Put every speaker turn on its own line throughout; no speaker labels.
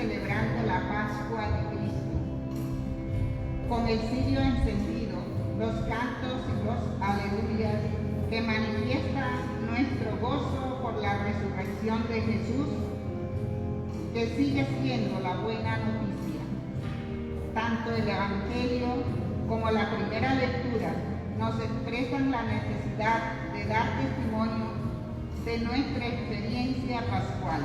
celebrando la Pascua de Cristo. Con el cirio encendido, los cantos y los aleluyas que manifiestan nuestro gozo por la resurrección de Jesús, que sigue siendo la buena noticia. Tanto el Evangelio como la primera lectura nos expresan la necesidad de dar testimonio de nuestra experiencia pascual.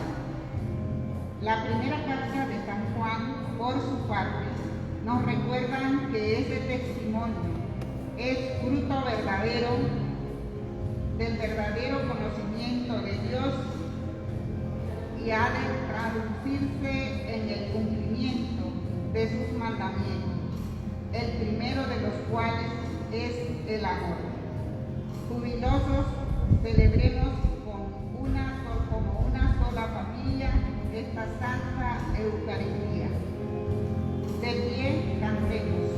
La primera carta de San Juan, por su parte, nos recuerdan que ese testimonio es fruto verdadero del verdadero conocimiento de Dios y ha de traducirse en el cumplimiento de sus mandamientos, el primero de los cuales es el amor. Jubilosos, celebremos como una sola familia esta Santa Eucaristía. De pie, cantemos.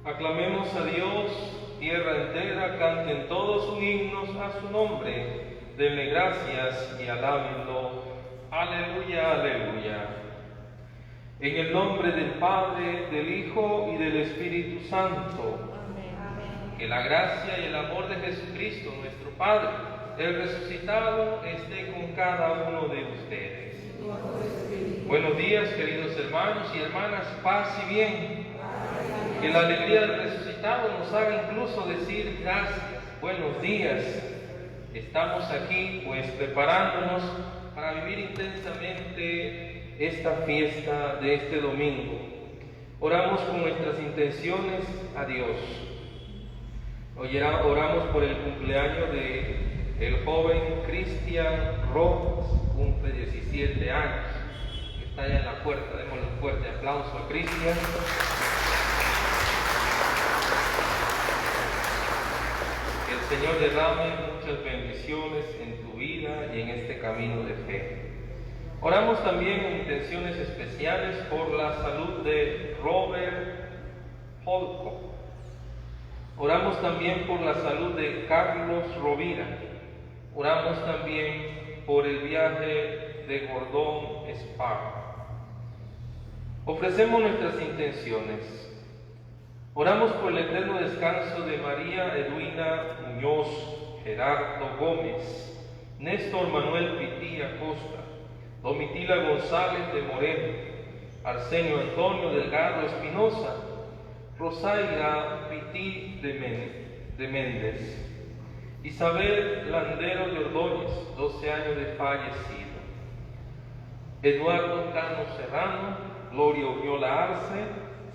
Aclamemos a Dios, tierra entera, canten todos sus himnos a su nombre, denle gracias y alábenlo. Aleluya, aleluya. En el nombre del Padre, del Hijo y del Espíritu Santo. Amén. Que la gracia y el amor de Jesucristo, nuestro Padre, el resucitado, esté con cada uno de ustedes. Buenos días, queridos hermanos y hermanas, paz y bien. Que la alegría del resucitado nos haga incluso decir gracias, buenos días. Estamos aquí pues preparándonos para vivir intensamente esta fiesta de este domingo. Oramos con nuestras intenciones a Dios. Oramos por el cumpleaños del joven Cristian Rojas, cumple 17 años. Está allá en la puerta, démosle un fuerte aplauso a Cristian. Que el Señor derrame muchas bendiciones en tu vida y en este camino de fe. Oramos también en intenciones especiales por la salud de Robert Holco. Oramos también por la salud de Carlos Rovira. Oramos también por el viaje de Gordón Esparra. Ofrecemos nuestras intenciones. Oramos por el eterno descanso de María Edwina Muñoz, Gerardo Gómez, Néstor Manuel Pití Acosta, Domitila González de Moreno, Arsenio Antonio Delgado Espinosa, Rosaira Pití de Méndez, Isabel Landero de Ordóñez, 12 años de fallecido, Eduardo Cano Serrano, Gloria Oriola Arce,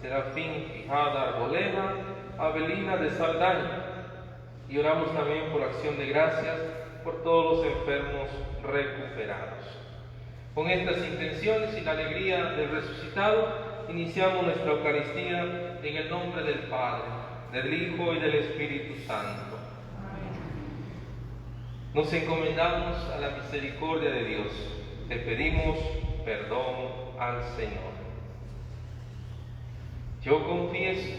Serafín Quijada Arboleda, Avelina de Saldaña. Y oramos también por acción de gracias por todos los enfermos recuperados. Con estas intenciones y la alegría del resucitado, iniciamos nuestra Eucaristía en el nombre del Padre, del Hijo y del Espíritu Santo. Nos encomendamos a la misericordia de Dios. Te pedimos perdón al Señor. Yo confieso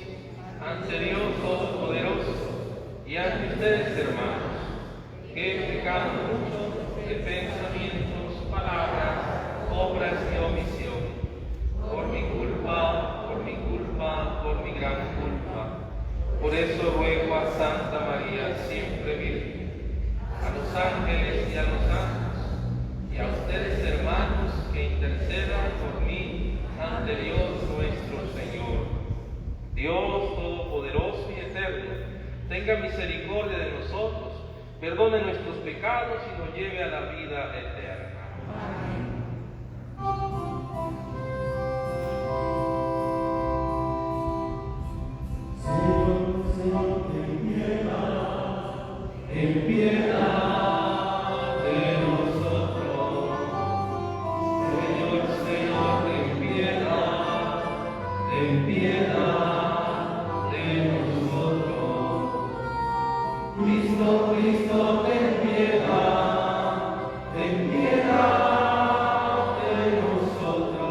ante Dios Todopoderoso y ante ustedes, hermanos, que he pecado mucho de pensamientos, palabras, obras y omisión, por mi gran culpa. Por eso ruego a Santa María, siempre Virgen, a los ángeles y a los santos, y a ustedes, hermanos, que intercedan por mí ante Dios nuestro Señor. Dios Todopoderoso y Eterno, tenga misericordia de nosotros, perdone nuestros pecados y nos lleve a la vida eterna. Amén.
Ten piedad de nosotros, Señor, ten piedad de nosotros. Cristo, ten piedad de nosotros.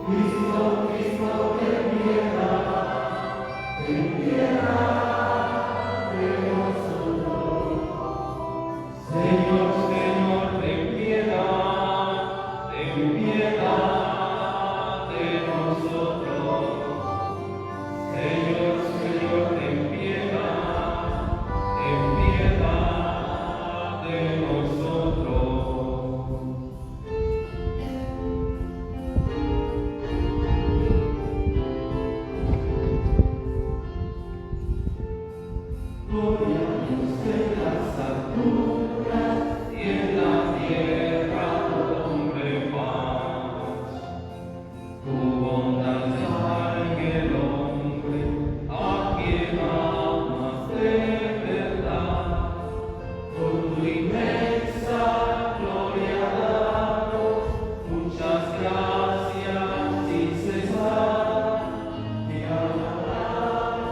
Cristo, ten piedad. Señor, ten piedad de nosotros. Señor, ten piedad de nosotros. Gloria a Dios en las alturas y en la tierra tu hombre paz. Tu bondad es en el hombre, a quien amas de verdad. Por tu inmensa gloria danos muchas gracias sin cesar. Te adoramos,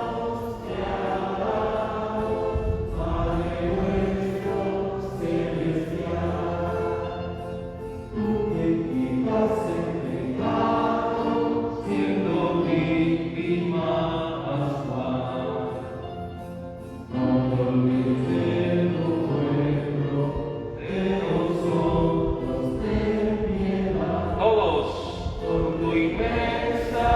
Padre nuestro celestial. Tú que quitas el pecado, siendo víctima pascual. No te olvides de tu pueblo, de nosotros ten piedad.
Todos,
Por tu inmensa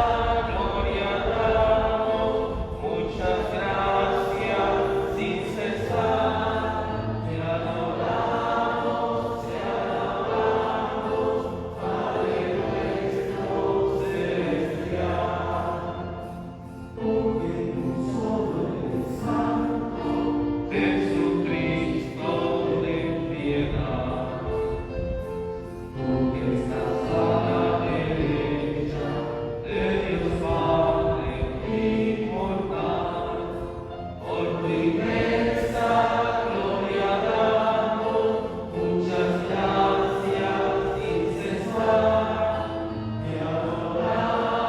gloria damos muchas gracias sin cesar. Te adoramos, Padre nuestro celestial. Porque tú solo eres santo, Jesucristo, ten piedad. Tú que estás a la derecha de Dios Padre inmortal, por tu inmensa gloria damos muchas gracias sin cesar. Te adoramos,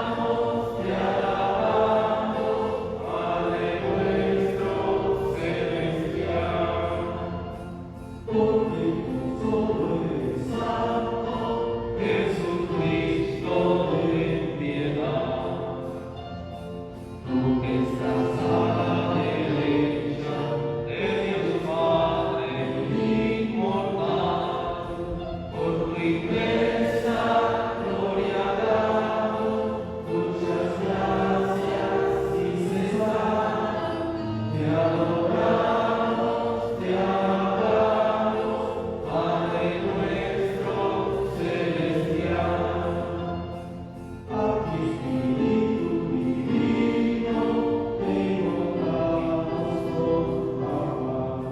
Padre nuestro celestial. Porque tú solo eres santo, Jesucristo, ten piedad. Tú que estás a la derecha de Dios Padre inmortal, por tu inmensa gloria damos muchas gracias sin cesar. Te adoramos, Padre nuestro celestial. A ti, Espíritu divino, te invocamos con amor.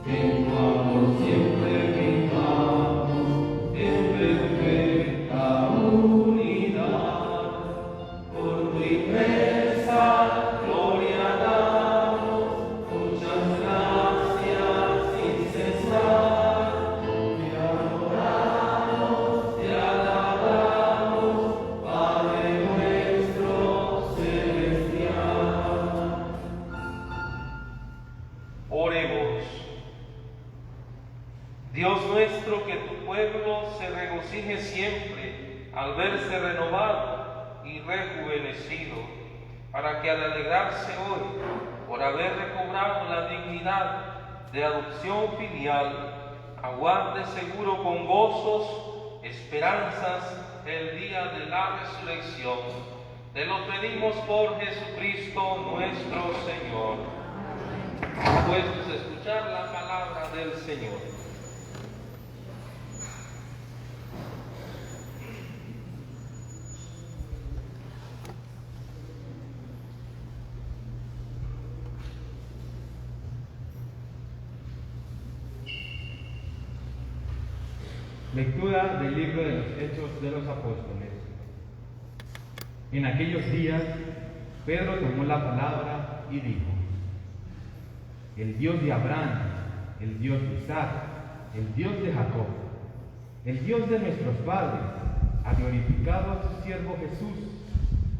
En tu amor siempre vivamos en perfecta unidad. Por tu inmensa gloria damos muchas gracias sin cesar. Te adoramos, Padre nuestro celestial.
oremos. Dios nuestro, que tu pueblo se regocije siempre al verse renovado y rejuvenecido, para que al alegrarse hoy por haber recobrado la dignidad de adopción filial, aguarde seguro con gozos, esperanzas el día de la resurrección. Te lo pedimos por Jesucristo nuestro Señor. Puestos a escuchar la palabra del Señor.
Lectura del libro de los Hechos de los Apóstoles. En aquellos días, Pedro tomó la palabra y dijo: el Dios de Abraham, el Dios de Isaac, el Dios de Jacob, el Dios de nuestros padres, ha glorificado a su siervo Jesús,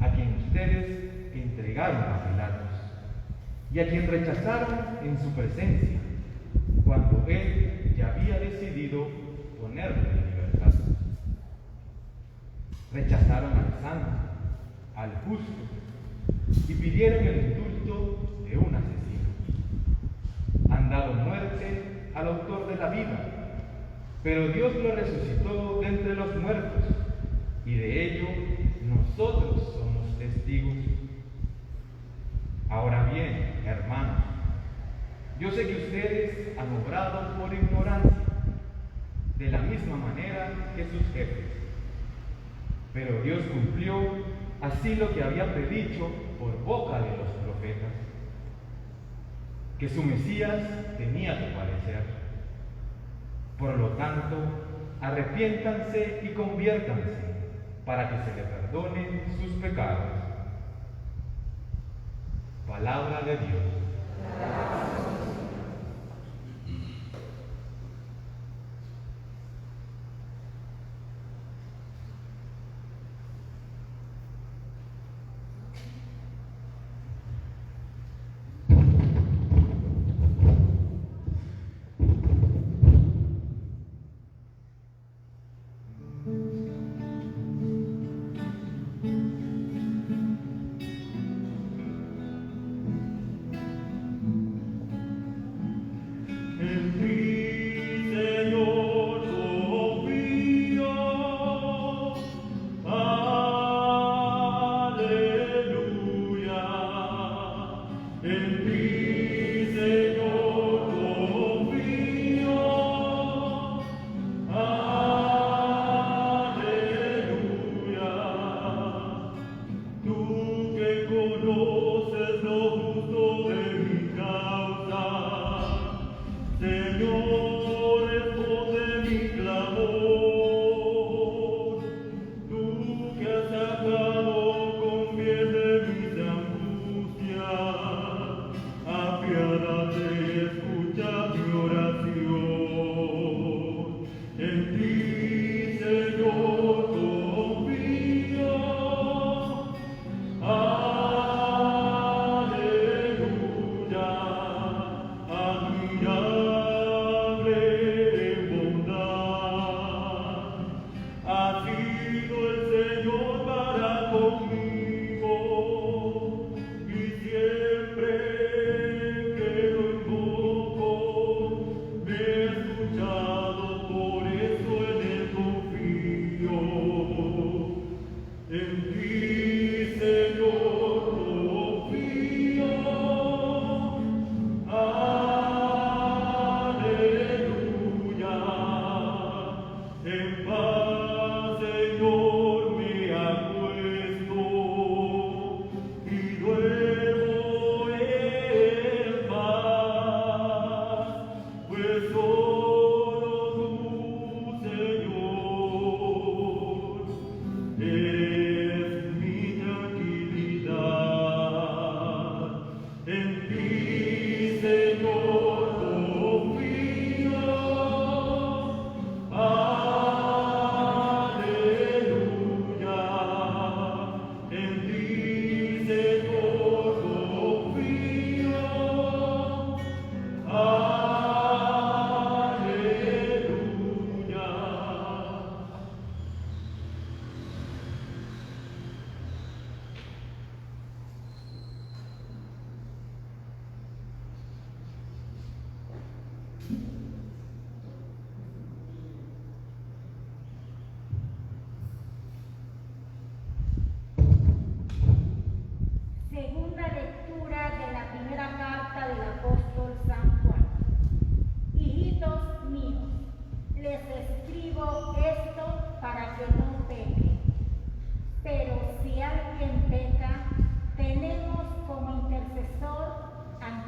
a quien ustedes entregaron a Pilatos, y a quien rechazaron en su presencia, cuando él ya había decidido ponerlo en libertad. Rechazaron al santo, al justo, y pidieron el indulto de un asesino. Han dado muerte al autor de la vida, pero Dios lo resucitó de entre los muertos, y de ello nosotros somos testigos. Ahora bien, hermanos, yo sé que ustedes han obrado por ignorancia, de la misma manera que sus jefes. Pero Dios cumplió así lo que había predicho por boca de los profetas, que su Mesías tenía que padecer. Por lo tanto, arrepiéntanse y conviértanse para que se le perdonen sus pecados. Palabra de Dios.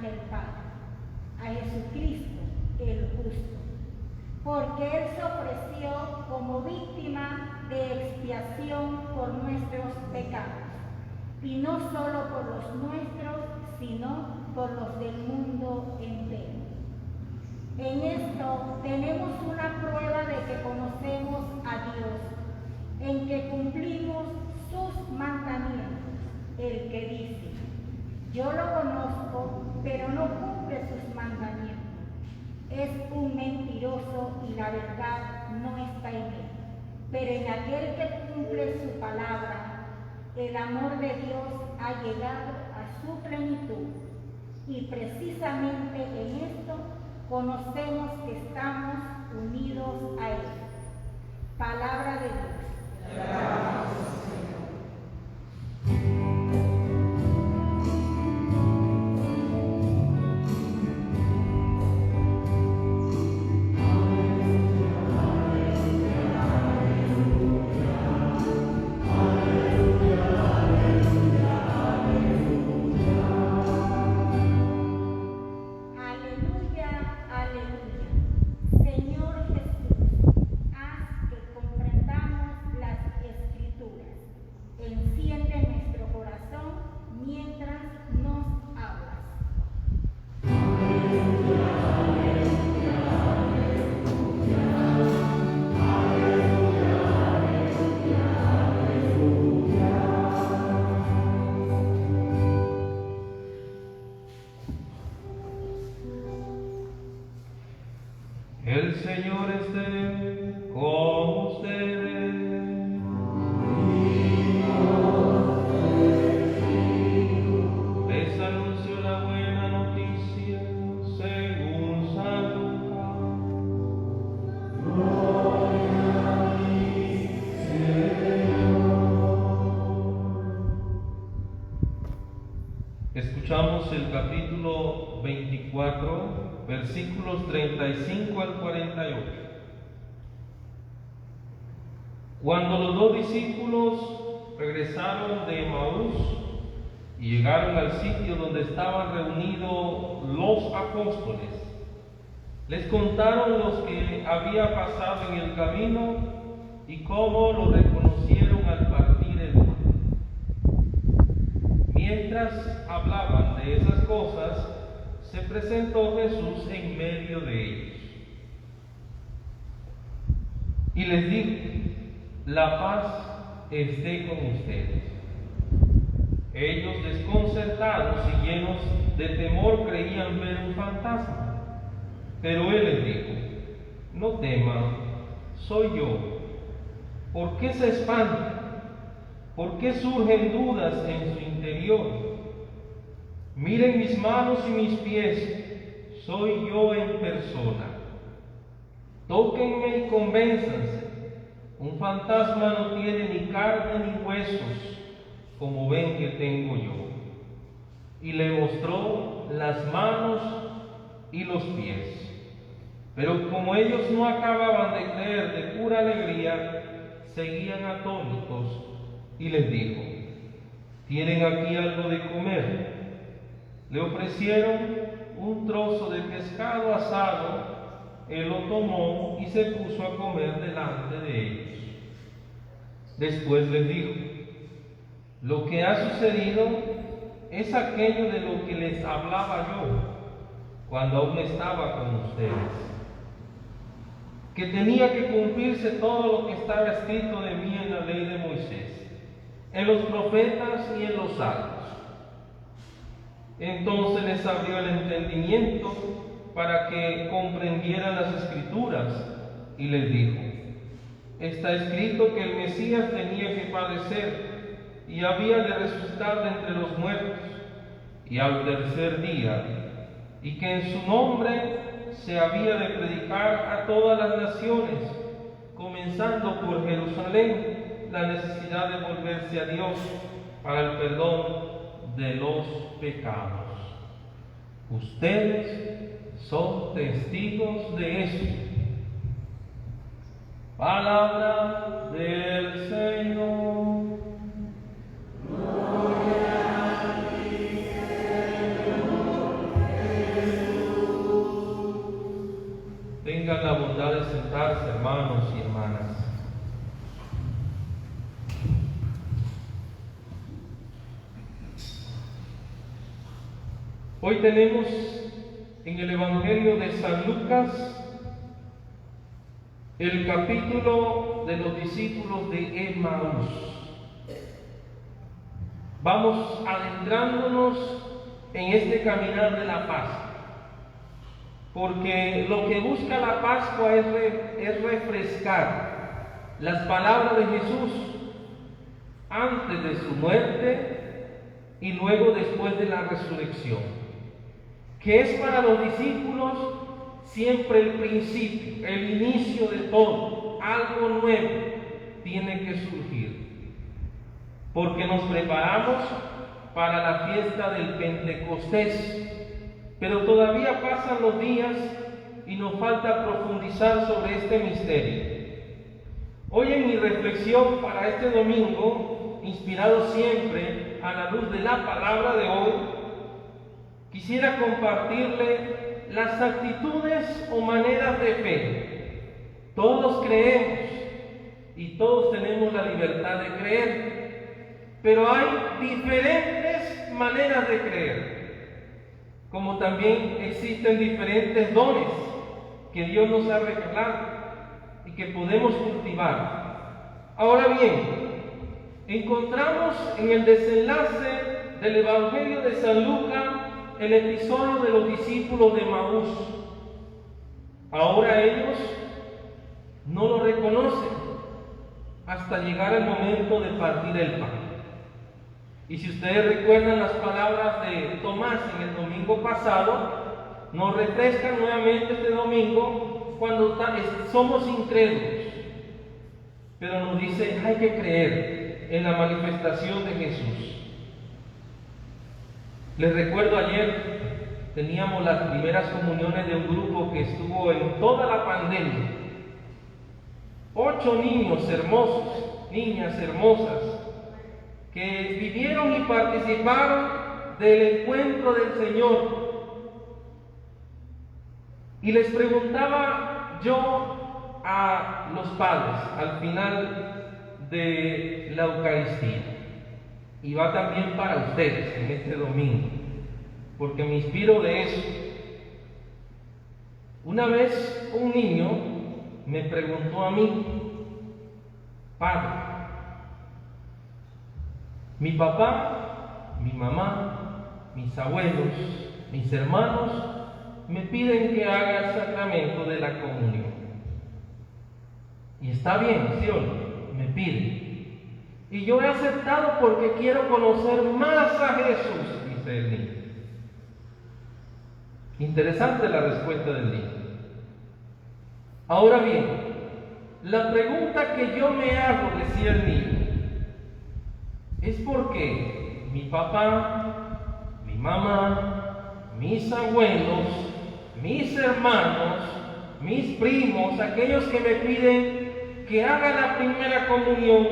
ante el Padre, a Jesucristo el justo, porque Él se ofreció como víctima de expiación por nuestros pecados, y no solo por los nuestros, sino por los del mundo entero. En esto tenemos una prueba de que conocemos a Dios, en que cumplimos sus mandamientos, el que dice: yo lo conozco, pero no cumple sus mandamientos. Es un mentiroso y la verdad no está en él. Pero en aquel que cumple su palabra, el amor de Dios ha llegado a su plenitud. Y precisamente en esto conocemos que estamos unidos a Él. Palabra de Dios. Gracias, Señor.
El Señor esté con ustedes. Les anuncio la buena noticia según San Lucas. Gloria a ti, Señor. Escuchamos el capítulo 24. Versículos 35 al 48. Cuando los dos discípulos regresaron de Emaús y llegaron al sitio donde estaban reunidos los apóstoles, les contaron lo que había pasado en el camino y cómo lo reconocieron al partir el pan. Mientras hablaban de esas cosas, se presentó Jesús en medio de ellos y les dijo: la paz esté con ustedes. Ellos, desconcertados y llenos de temor, creían ver un fantasma, pero Él les dijo: no teman, soy yo. ¿Por qué se espantan? ¿Por qué surgen dudas en su interior? Miren mis manos y mis pies, soy yo en persona. Tóquenme y convénzanse. Un fantasma no tiene ni carne ni huesos, como ven que tengo yo. Y le mostró las manos y los pies. Pero como ellos no acababan de creer de pura alegría, seguían atónitos, y les dijo: ¿tienen aquí algo de comer? Le ofrecieron un trozo de pescado asado. Él lo tomó y se puso a comer delante de ellos. Después les dijo: lo que ha sucedido es aquello de lo que les hablaba yo cuando aún estaba con ustedes, que tenía que cumplirse todo lo que estaba escrito de mí en la ley de Moisés, en los profetas y en los salmos. Entonces les abrió el entendimiento para que comprendieran las Escrituras y les dijo: está escrito que el Mesías tenía que padecer y había de resucitar de entre los muertos y al tercer día, y que en su nombre se había de predicar a todas las naciones, comenzando por Jerusalén, la necesidad de volverse a Dios para el perdón de los pecados. Ustedes son testigos de eso. Palabra del Señor. Gloria a ti, Señor Tengan la bondad de sentarse, hermanos y hermanas. Hoy tenemos en el Evangelio de San Lucas el capítulo de los discípulos de Emaús. Vamos adentrándonos en este caminar de la paz, porque lo que busca la Pascua es refrescar las palabras de Jesús antes de su muerte y luego después de la resurrección, que es para los discípulos siempre el principio, el inicio de todo. Algo nuevo tiene que surgir, porque nos preparamos para la fiesta del Pentecostés, pero todavía pasan los días y nos falta profundizar sobre este misterio. Hoy en mi reflexión para este domingo, inspirado siempre a la luz de la palabra de hoy, quisiera compartirle las actitudes o maneras de fe. Todos creemos y todos tenemos la libertad de creer, pero hay diferentes maneras de creer, como también existen diferentes dones que Dios nos ha regalado y que podemos cultivar. Ahora bien, encontramos en el desenlace del Evangelio de San Lucas el episodio de los discípulos de Emaús. Ahora ellos no lo reconocen hasta llegar el momento de partir el pan. Y si ustedes recuerdan las palabras de Tomás en el domingo pasado, nos refrescan nuevamente este domingo cuando somos incrédulos. Pero nos dice, hay que creer en la manifestación de Jesús. Les recuerdo ayer teníamos las primeras comuniones de un grupo que estuvo en toda la pandemia. 8 niños hermosos, niñas hermosas, que vivieron y participaron del encuentro del Señor. Y les preguntaba yo a los padres al final de la Eucaristía, y va también para ustedes en este domingo, porque me inspiro de eso. Una vez un niño me preguntó a mí, padre, mi papá, mi mamá, mis abuelos, mis hermanos me piden que haga el sacramento de la comunión. Y está bien, ¿sí o no? Me piden. Y yo he aceptado porque quiero conocer más a Jesús, dice el niño. Interesante la respuesta del niño. Ahora bien, la pregunta que yo me hago, decía el niño, es por qué mi papá, mi mamá, mis abuelos, mis hermanos, mis primos, aquellos que me piden que haga la primera comunión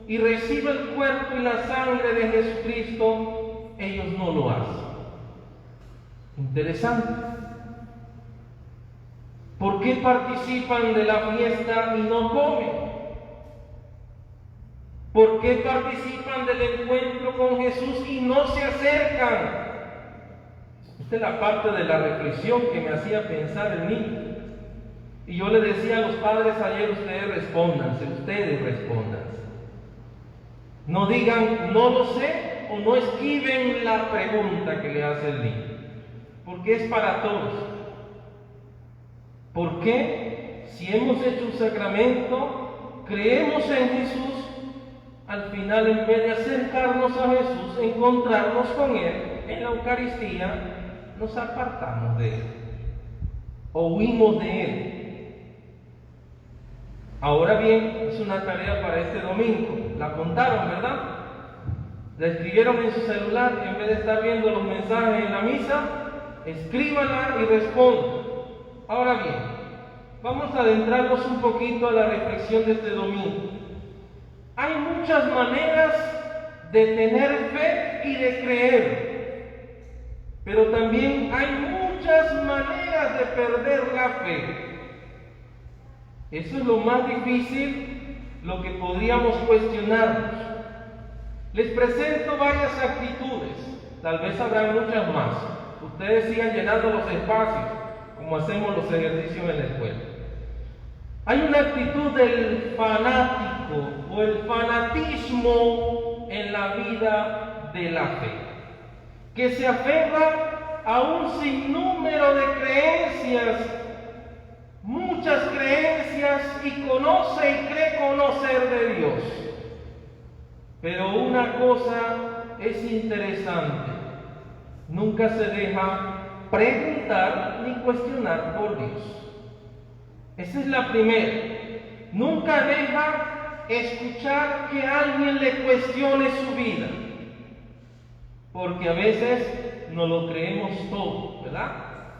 y reciba el cuerpo y la sangre de Jesucristo, ellos no lo hacen. Interesante. ¿Por qué participan de la fiesta y no comen? ¿Por qué participan del encuentro con Jesús y no se acercan? Esta es la parte de la reflexión que me hacía pensar el niño. Y yo le decía a los padres ayer, ustedes respóndanse. No digan, no lo sé, o no esquiven la pregunta que le hace el niño, porque es para todos. ¿Por qué? Si hemos hecho un sacramento, creemos en Jesús, al final en vez de acercarnos a Jesús, encontrarnos con Él en la Eucaristía, nos apartamos de Él o huimos de Él? Ahora bien, es una tarea para este domingo. La apuntaron, ¿verdad? La escribieron en su celular, en vez de estar viendo los mensajes en la misa, escríbanla y respondan. Ahora bien, vamos a adentrarnos un poquito a la reflexión de este domingo. Hay muchas maneras de tener fe y de creer, pero también hay muchas maneras de perder la fe. Eso es lo más difícil, lo que podríamos cuestionarnos. Les presento varias actitudes, tal vez habrá muchas más. Ustedes sigan llenando los espacios, como hacemos los ejercicios en la escuela. Hay una actitud del fanático o el fanatismo en la vida de la fe, que se aferra a un sinnúmero de creencias, muchas creencias, y conoce y cree conocer de Dios. Pero una cosa es interesante: nunca se deja preguntar ni cuestionar por Dios. Esa es la primera. Nunca deja escuchar que alguien le cuestione su vida, porque a veces no lo creemos todo, ¿verdad?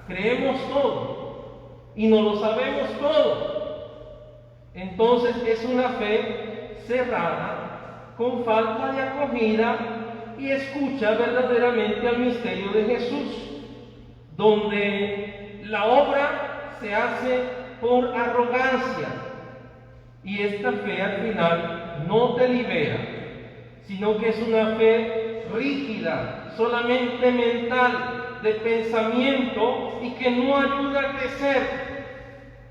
Creemos todo y no lo sabemos todo. Entonces es una fe cerrada, con falta de acogida, y escucha verdaderamente al misterio de Jesús, donde la obra se hace por arrogancia, y esta fe al final no te libera, sino que es una fe rígida, solamente mental, de pensamiento, y que no ayuda a crecer,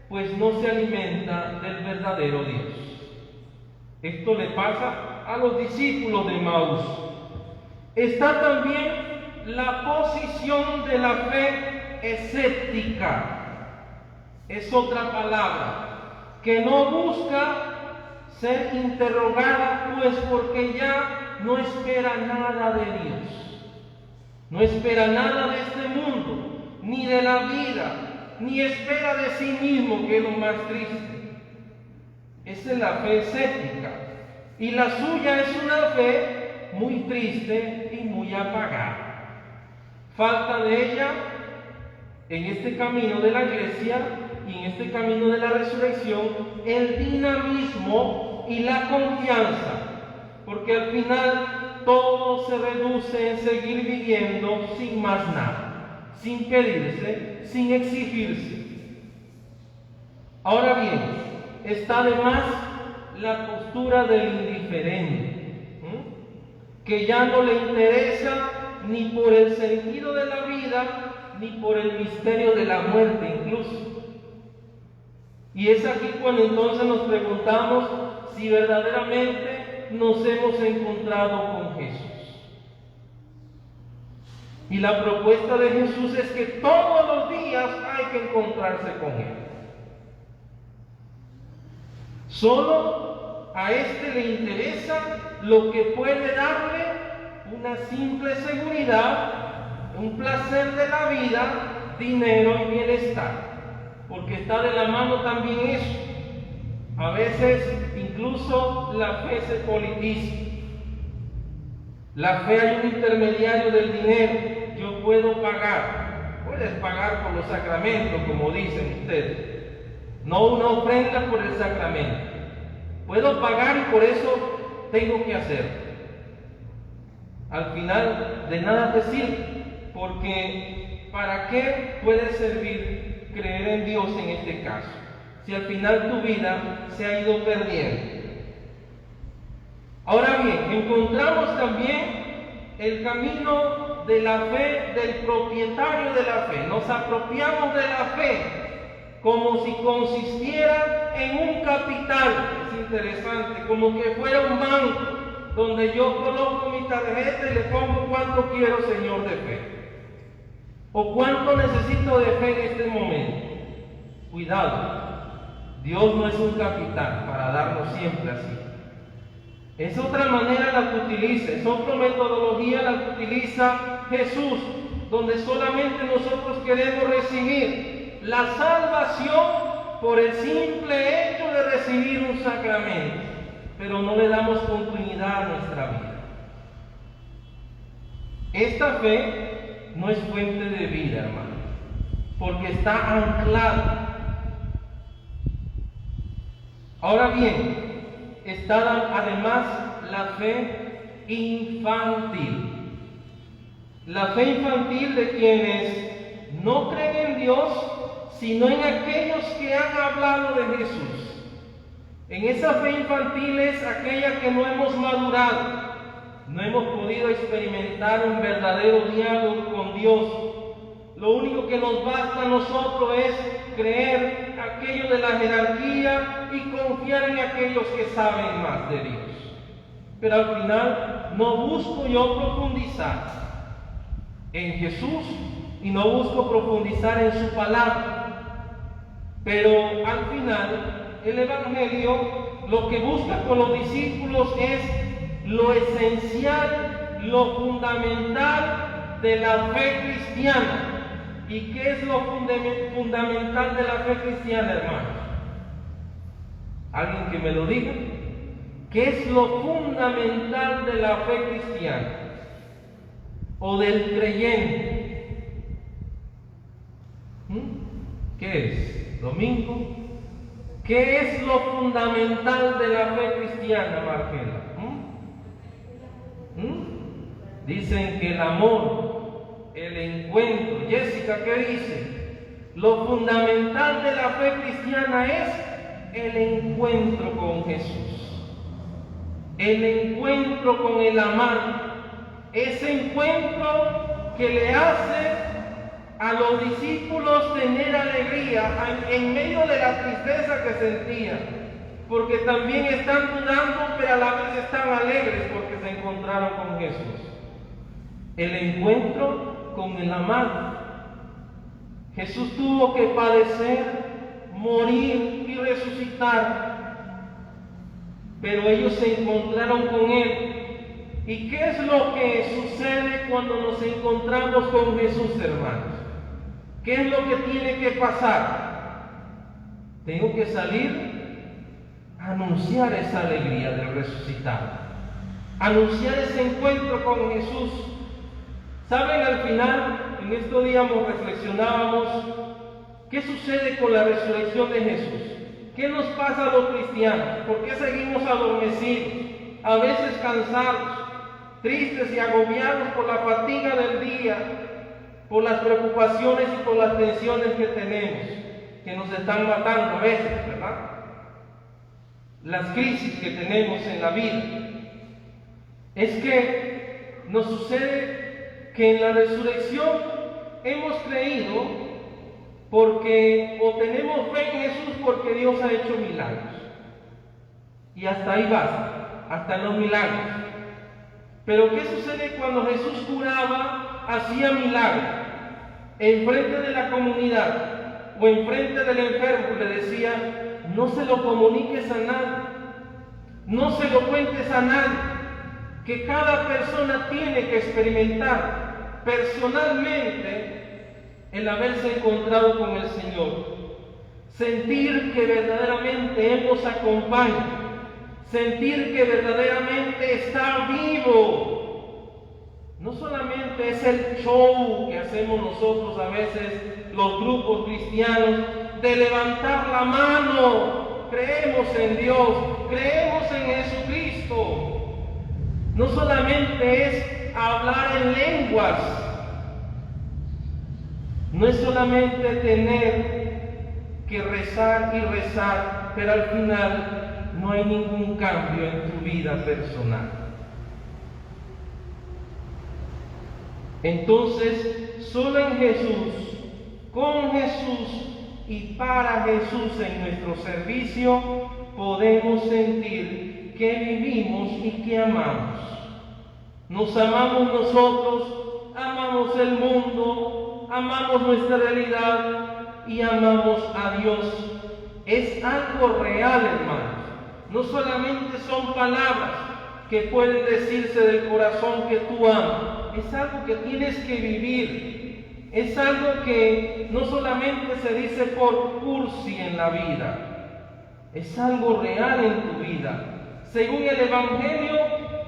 pues no se alimenta del verdadero Dios. Esto le pasa a los discípulos de Maús. Está también la posición de la fe escéptica. Es otra palabra, que no busca ser interrogada, pues porque ya no espera nada de Dios, no espera nada de este mundo, ni de la vida, ni espera de sí mismo, que es lo más triste. Esa es la fe escéptica, y la suya es una fe muy triste y muy apagada. Falta de ella en este camino de la iglesia y en este camino de la resurrección el dinamismo y la confianza, porque al final todo se reduce en seguir viviendo sin más nada, sin pedirse, sin exigirse. Ahora bien, está además la postura del indiferente, que ya no le interesa ni por el sentido de la vida, ni por el misterio de la muerte incluso. Y es aquí cuando entonces nos preguntamos si verdaderamente nos hemos encontrado con Jesús. Y la propuesta de Jesús es que todos los días hay que encontrarse con Él. Solo a este le interesa lo que puede darle una simple seguridad, un placer de la vida, dinero y bienestar. Porque está de la mano también eso. A veces incluso la fe se politiza. La fe hay un intermediario del dinero. Yo puedo pagar. Puedes pagar por los sacramentos, como dicen ustedes. No una ofrenda por el sacramento. Puedo pagar y por eso tengo que hacer. Al final de nada te sirve, porque ¿para qué puede servir creer en Dios en este caso, si al final tu vida se ha ido perdiendo? Ahora bien, encontramos también el camino de la fe del propietario de la fe. Nos apropiamos de la fe como si consistiera en un capital. Es interesante, como que fuera un banco donde yo coloco mi tarjeta y le pongo cuánto quiero, Señor, de fe, o cuánto necesito de fe en este momento. Cuidado, Dios no es un capital para darnos siempre así. Es otra manera la que utiliza, es otra metodología la que utiliza Jesús, donde solamente nosotros queremos recibir la salvación por el simple hecho de recibir un sacramento, pero no le damos continuidad a nuestra vida. Esta fe no es fuente de vida, hermano, porque está anclada. Ahora bien, está además la fe infantil. La fe infantil de quienes no creen en Dios, sino en aquellos que han hablado de Jesús. En esa fe infantil es aquella que no hemos madurado, no hemos podido experimentar un verdadero diálogo con Dios. Lo único que nos basta a nosotros es creer aquello de la jerarquía y confiar en aquellos que saben más de Dios. Pero al final no busco yo profundizar en Jesús y no busco profundizar en su palabra. Pero al final el Evangelio lo que busca con los discípulos es lo esencial, lo fundamental de la fe cristiana. ¿Y qué es lo fundamental de la fe cristiana, hermanos? ¿Alguien que me lo diga? ¿Qué es lo fundamental de la fe cristiana? ¿O del creyente? ¿Qué es? ¿Domingo? ¿Qué es lo fundamental de la fe cristiana, Margela? Dicen que el amor, el encuentro. Jessica, ¿qué dice? Lo fundamental de la fe cristiana es el encuentro con Jesús, el encuentro con el amado, ese encuentro que le hace a los discípulos tener alegría en medio de la tristeza que sentían, porque también están dudando, pero a la vez están alegres porque se encontraron con Jesús. El encuentro con el amado. Jesús tuvo que padecer, morir y resucitar, pero ellos se encontraron con Él. ¿Y qué es lo que sucede cuando nos encontramos con Jesús, hermanos? ¿Qué es lo que tiene que pasar? Tengo que salir a anunciar esa alegría del resucitado, anunciar ese encuentro con Jesús. ¿Saben? Al final, en estos días reflexionábamos, ¿qué sucede con la resurrección de Jesús? ¿Qué nos pasa a los cristianos? ¿Por qué seguimos adormecidos, a veces cansados, tristes y agobiados por la fatiga del día, por las preocupaciones y por las tensiones que tenemos, que nos están matando a veces, ¿verdad? Las crisis que tenemos en la vida. Es que nos sucede que en la resurrección hemos creído porque, o tenemos fe en Jesús porque Dios ha hecho milagros. Y hasta ahí basta, hasta los milagros. Pero ¿qué sucede cuando Jesús curaba, hacía milagros? Enfrente de la comunidad o enfrente del enfermo le decía: no se lo comuniques a nadie, no se lo cuentes a nadie, que cada persona tiene que experimentar personalmente el haberse encontrado con el Señor, sentir que verdaderamente Él nos acompaña, sentir que verdaderamente está vivo. No solamente es el show que hacemos nosotros a veces, los grupos cristianos, de levantar la mano, creemos en Dios, creemos en Jesucristo. No solamente es hablar en lenguas, no es solamente tener que rezar y rezar, pero al final no hay ningún cambio en tu vida personal. Entonces, solo en Jesús, con Jesús y para Jesús en nuestro servicio, podemos sentir que vivimos y que amamos. Nos amamos nosotros, amamos el mundo, amamos nuestra realidad y amamos a Dios. Es algo real, hermanos. No solamente son palabras que pueden decirse del corazón que tú amas. Es algo que tienes que vivir. Es algo que no solamente se dice por cursi en la vida. Es algo real en tu vida. Según el Evangelio,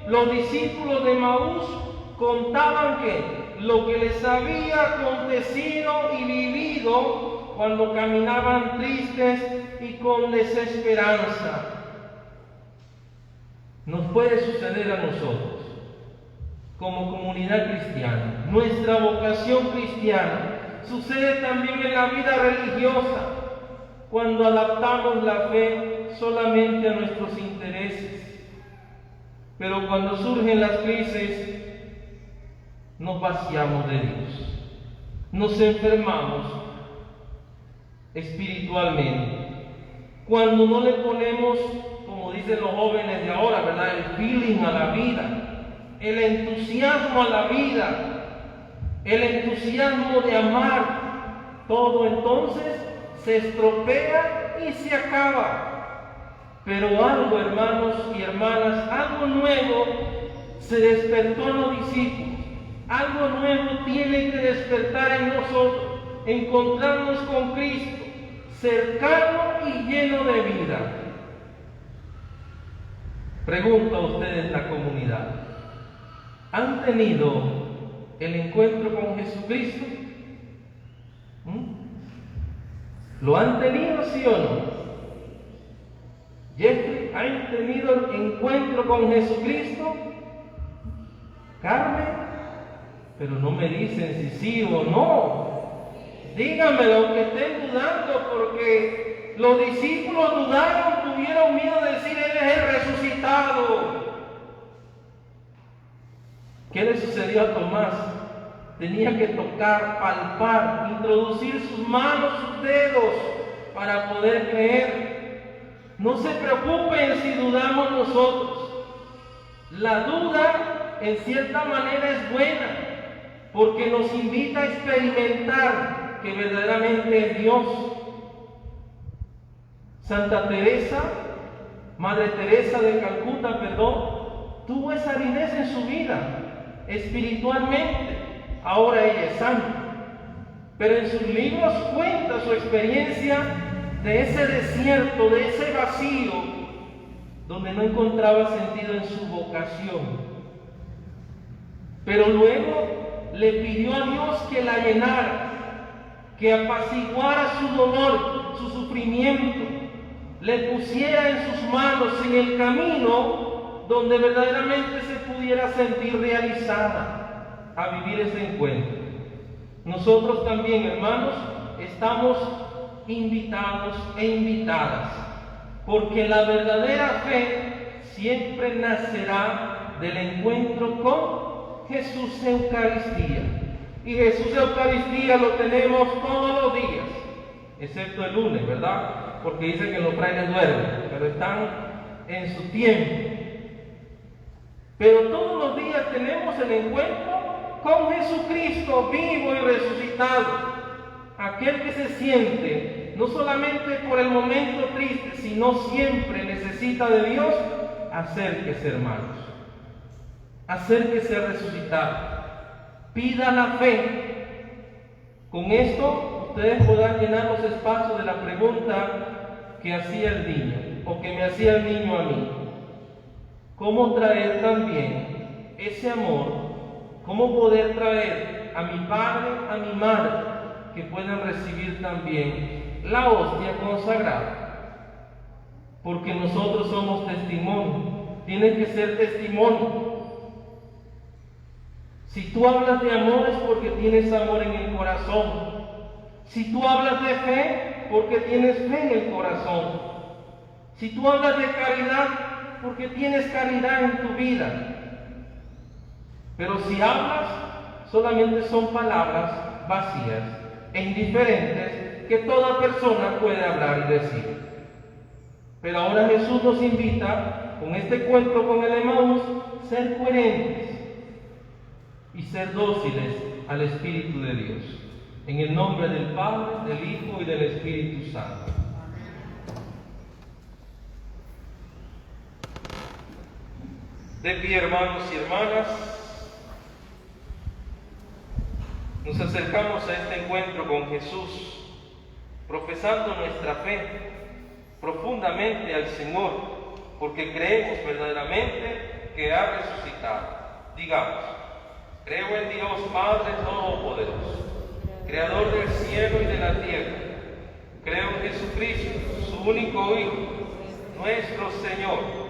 los discípulos de Maús contaban que lo que les había acontecido y vivido cuando caminaban tristes y con desesperanza. Nos puede suceder a nosotros como comunidad cristiana. Nuestra vocación cristiana sucede también en la vida religiosa. cuando adaptamos la fe solamente a nuestros intereses. Pero cuando surgen las crisis, nos vaciamos de Dios, nos enfermamos espiritualmente. Cuando no le ponemos, como dicen los jóvenes de ahora, ¿verdad?, el feeling a la vida, el entusiasmo a la vida, el entusiasmo de amar, todo entonces se estropea y se acaba. Pero algo, hermanos y hermanas, algo nuevo se despertó en los discípulos. Algo nuevo tiene que despertar en nosotros, encontrarnos con Cristo, cercano y lleno de vida. Pregunto a ustedes, la comunidad, ¿han tenido el encuentro con Jesucristo? ¿Lo han tenido, sí o no? Jeffrey, ¿han tenido el encuentro con Jesucristo? Carmen, pero no me dicen si sí o no. Díganmelo aunque estén dudando, porque los discípulos dudaron, tuvieron miedo de decir: Él es el resucitado. ¿Qué le sucedió a Tomás? Tenía que tocar, palpar, introducir sus manos, sus dedos, para poder creer. No se preocupen si dudamos nosotros. La duda, en cierta manera, es buena, porque nos invita a experimentar que verdaderamente es Dios. Santa Teresa, Madre Teresa de Calcuta, tuvo esa aridez en su vida, espiritualmente. Ahora ella es santa, pero en sus libros cuenta su experiencia de ese desierto, de ese vacío, donde no encontraba sentido en su vocación. Pero luego le pidió a Dios que la llenara, que apaciguara su dolor, su sufrimiento, le pusiera en sus manos en el camino donde verdaderamente se pudiera sentir realizada a vivir ese encuentro. Nosotros también, hermanos, estamos invitados e invitadas, porque la verdadera fe siempre nacerá del encuentro con Jesús Eucaristía. Y Jesús Eucaristía lo tenemos todos los días, excepto el lunes, ¿verdad? Porque dicen que los frailes duermen, pero están en su tiempo. Pero todos los días tenemos el encuentro con Jesucristo vivo y resucitado. Aquel que se siente, no solamente por el momento triste, sino siempre necesita de Dios, acérquese, hermanos. Acérquese a resucitar. Pida la fe. Con esto ustedes podrán llenar los espacios de la pregunta que hacía el niño, o que me hacía el niño a mí. ¿Cómo traer también ese amor? ¿Cómo poder traer a mi padre, a mi madre, que puedan recibir también la hostia consagrada? Porque nosotros somos testimonio, tiene que ser testimonio. Si tú hablas de amor es porque tienes amor en el corazón. Si tú hablas de fe, porque tienes fe en el corazón. Si tú hablas de caridad, porque tienes caridad en tu vida. Pero si hablas, solamente son palabras vacías e indiferentes que toda persona puede hablar y decir. Pero ahora Jesús nos invita, con este encuentro con el Emaús, a ser coherentes y ser dóciles al Espíritu de Dios. En el nombre del Padre, del Hijo y del Espíritu Santo. De pie, hermanos y hermanas, nos acercamos a este encuentro con Jesús, profesando nuestra fe profundamente al Señor, porque creemos verdaderamente que ha resucitado. Digamos: creo en Dios Padre Todopoderoso, Creador del cielo y de la tierra. Creo en Jesucristo, su único Hijo, nuestro Señor,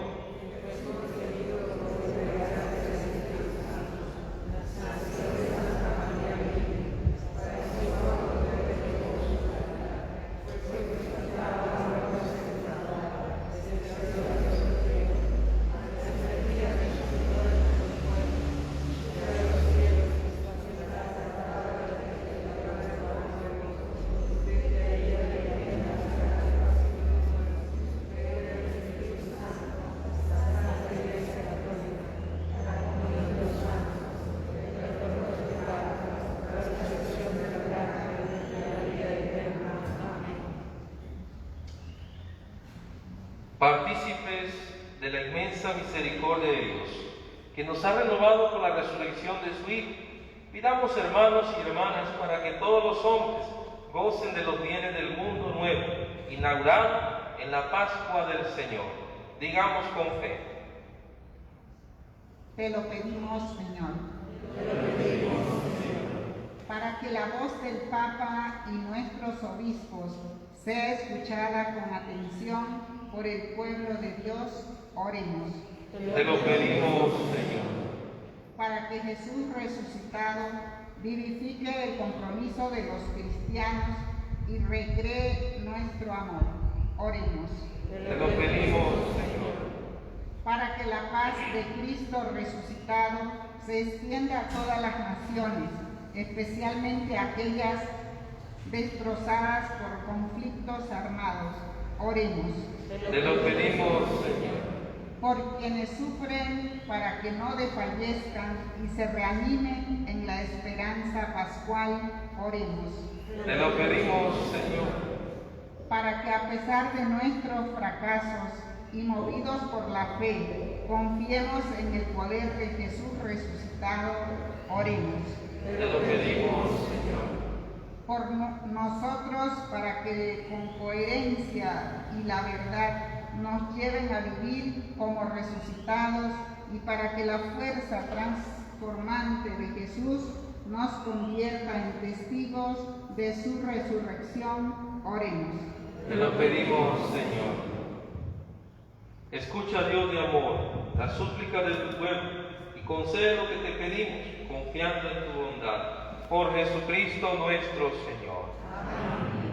partícipes de la inmensa misericordia de Dios, que nos ha renovado con la resurrección de su Hijo. Pidamos, hermanos y hermanas, para que todos los hombres gocen de los bienes del mundo nuevo, inaugurado en la Pascua del Señor. Digamos con fe:
te lo pedimos, Señor. Para que la voz del Papa y nuestros obispos sea escuchada con atención por el pueblo de Dios, oremos.
Te lo pedimos, Señor.
Para que Jesús resucitado vivifique el compromiso de los cristianos y recree nuestro amor, oremos.
Te lo pedimos, Señor.
Para que la paz de Cristo resucitado se extienda a todas las naciones, especialmente a aquellas destrozadas por conflictos armados, oremos.
Te lo pedimos, Señor.
Por quienes sufren, para que no desfallezcan y se reanimen en la esperanza pascual, oremos.
Te lo pedimos, Señor.
Para que a pesar de nuestros fracasos y movidos por la fe, confiemos en el poder de Jesús resucitado, oremos.
Te lo pedimos, Señor.
Por nosotros, para que con coherencia y la verdad nos lleven a vivir como resucitados, y para que la fuerza transformante de Jesús nos convierta en testigos de su resurrección, oremos.
Te lo pedimos, Señor. Escucha, Dios de amor, la súplica de tu pueblo y concede lo que te pedimos, confiando en tu bondad. Por Jesucristo nuestro Señor. Amén.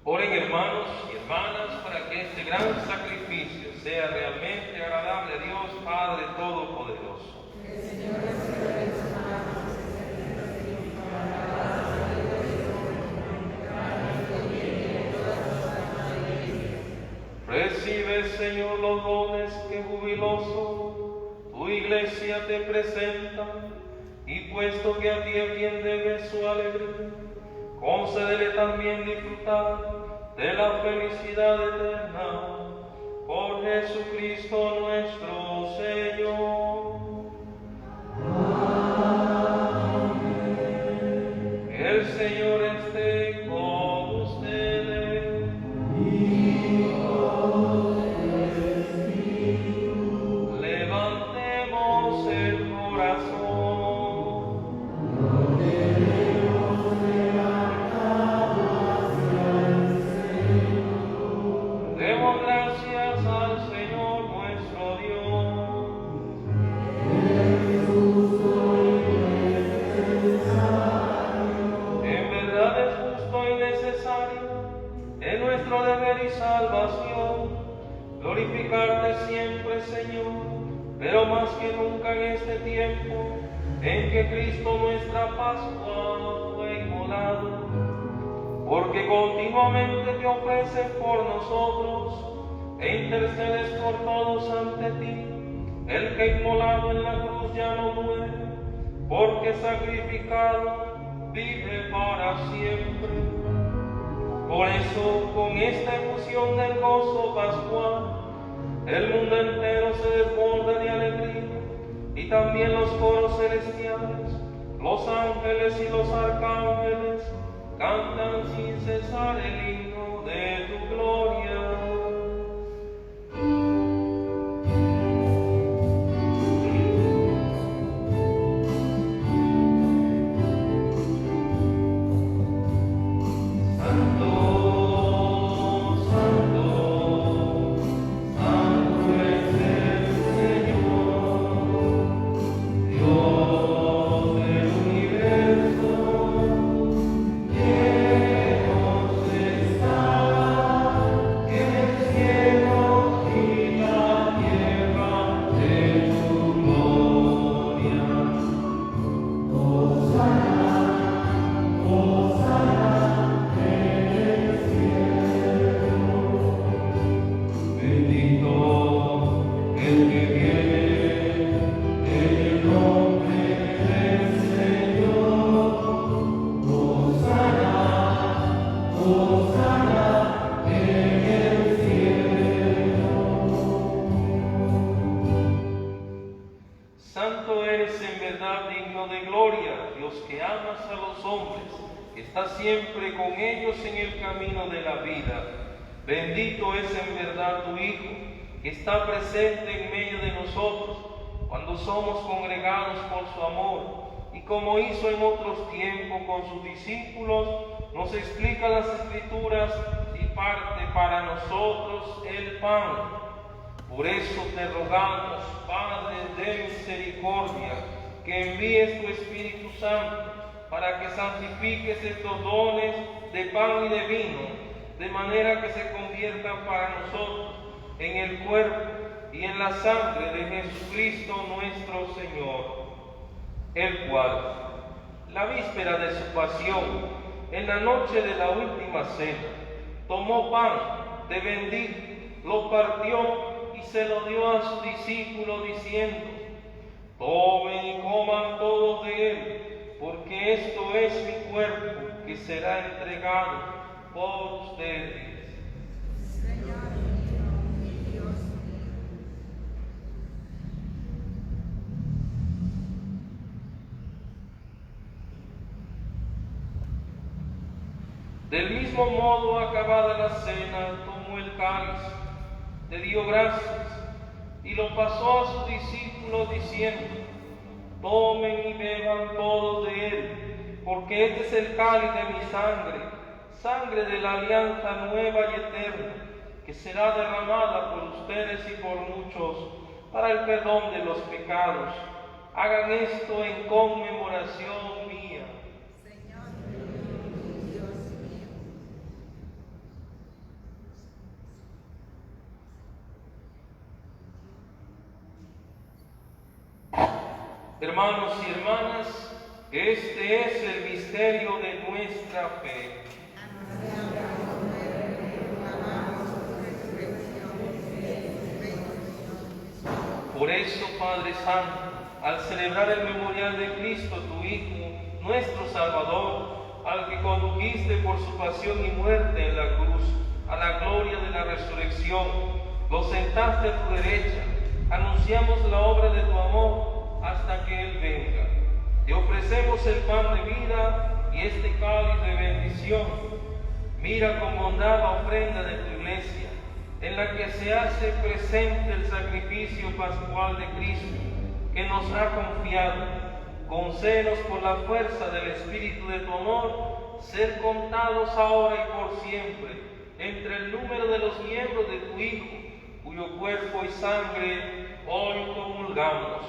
Oren, hermanos y hermanas, para que este gran sacrificio sea realmente agradable a Dios Padre Todopoderoso. Recibe, Señor, los dones que jubiloso tu iglesia te presenta, y puesto que a ti es quien debe su alegría, concédele también disfrutar de la felicidad eterna, por Jesucristo nuestro Señor. Amén. El Señor esté con ustedes. Y con tu espíritu. Levantemos el corazón. Demos gracias al Señor nuestro Dios. En verdad es justo y necesario, es nuestro deber y salvación, glorificarte siempre, Señor, pero más que nunca en este tiempo en que Cristo nuestra Pascua fue inmolado, porque continuamente te ofreces por nosotros e intercedes por todos ante ti. El que inmolado en la cruz ya no muere, porque sacrificado vive para siempre. Por eso, con esta efusión del gozo pascual, el mundo entero se desborda de alegría, y también los coros celestiales, los ángeles y los arcángeles cantan sin cesar el himno de tu gloria. Santo eres en verdad, digno de gloria, Dios que amas a los hombres, que estás siempre con ellos en el camino de la vida. Bendito es en verdad tu Hijo, que está presente en medio de nosotros, cuando somos congregados por su amor, y como hizo en otros tiempos con sus discípulos, nos explica las Escrituras y parte para nosotros el pan. Por eso te rogamos, Padre de misericordia, que envíes tu Espíritu Santo para que santifiques estos dones de pan y de vino, de manera que se conviertan para nosotros en el cuerpo y en la sangre de Jesucristo nuestro Señor, el cual, la víspera de su pasión, en la noche de la última cena, tomó pan, te bendijo, lo partió y se lo dio a sus discípulos diciendo: tomen y coman todos de él, porque esto es mi cuerpo que será entregado por ustedes.
Señor mío y Dios mío.
Del mismo modo, acabada la cena, tomó el cáliz, te dio gracias y lo pasó a sus discípulos diciendo: tomen y beban todos de él, porque este es el cáliz de mi sangre, sangre de la alianza nueva y eterna, que será derramada por ustedes y por muchos para el perdón de los pecados. Hagan esto en conmemoración mía.
Señor mío y Dios mío.
Hermanos y hermanas, este es el misterio de nuestra fe. Por eso, Padre Santo, al celebrar el memorial de Cristo, tu Hijo, nuestro Salvador, al que condujiste por su pasión y muerte en la cruz, a la gloria de la resurrección, lo sentaste a tu derecha, anunciamos la obra de tu amor hasta que Él venga. Te ofrecemos el pan de vida y este cáliz de bendición. Mira con bondad la ofrenda de tu iglesia, en la que se hace presente el sacrificio pascual de Cristo, que nos ha confiado. Concédenos por la fuerza del Espíritu de tu amor, ser contados ahora y por siempre entre el número de los miembros de tu Hijo, cuyo cuerpo y sangre hoy comulgamos.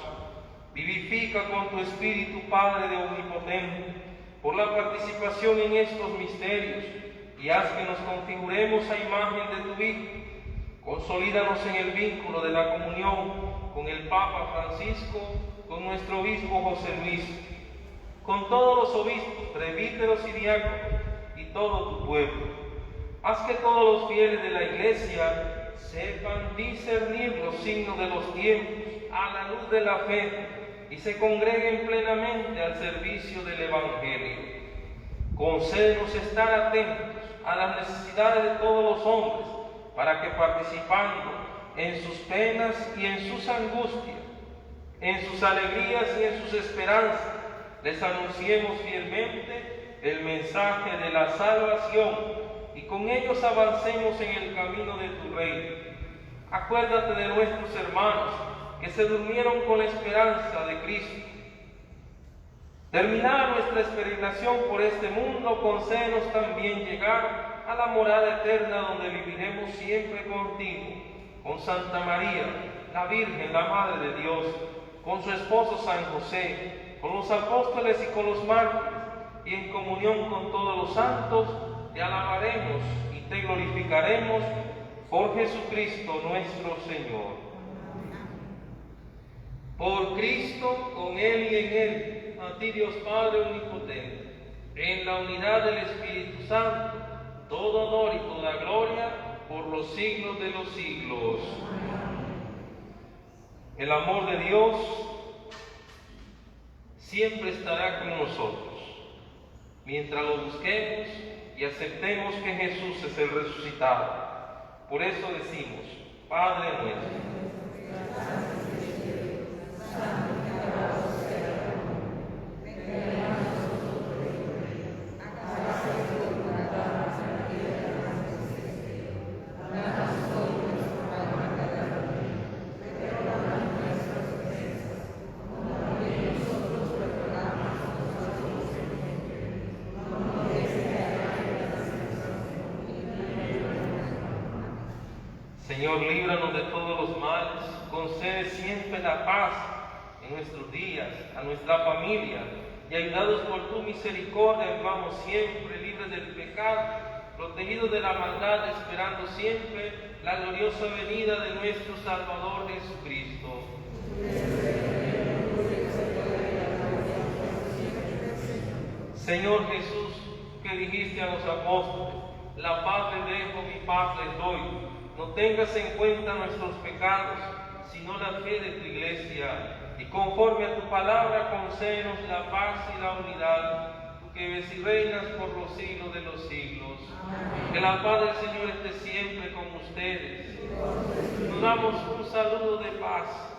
Vivifica con tu Espíritu, Padre de Omnipotente, por la participación en estos misterios, y haz que nos configuremos a imagen de tu Hijo. Consolídanos en el vínculo de la comunión con el Papa Francisco, con nuestro obispo José Luis, con todos los obispos, presbíteros y diáconos, y todo tu pueblo. Haz que todos los fieles de la Iglesia sepan discernir los signos de los tiempos a la luz de la fe y se congreguen plenamente al servicio del Evangelio. Concédenos estar atentos a las necesidades de todos los hombres, para que participando en sus penas y en sus angustias, en sus alegrías y en sus esperanzas, les anunciemos fielmente el mensaje de la salvación y con ellos avancemos en el camino de tu reino. Acuérdate de nuestros hermanos que se durmieron con la esperanza de Cristo. Terminada nuestra peregrinación por este mundo, concédenos también llegar a la morada eterna donde viviremos siempre contigo, con Santa María, la Virgen, la Madre de Dios, con su esposo San José, con los apóstoles y con los mártires, y en comunión con todos los santos, te alabaremos y te glorificaremos por Jesucristo nuestro Señor. Por Cristo, con Él y en Él, a ti Dios Padre omnipotente, en la unidad del Espíritu Santo, todo honor y toda gloria por los siglos de los siglos. El amor de Dios siempre estará con nosotros, mientras lo busquemos y aceptemos que Jesús es el resucitado. Por eso decimos, Padre nuestro, Señor, líbranos de todos los males, concede siempre la paz en nuestros días, a nuestra familia, y ayudados por tu misericordia, vivamos siempre libres del pecado, protegidos de la maldad, esperando siempre la gloriosa venida de nuestro Salvador Jesucristo. Señor Jesús, que dijiste a los apóstoles, la paz les dejo, mi paz les doy. No tengas en cuenta nuestros pecados, sino la fe de tu iglesia, y conforme a tu palabra concédenos la paz y la unidad, tú que vives y reinas por los siglos de los siglos. Amén. Que la paz del Señor esté siempre con ustedes. Nos damos un saludo de paz.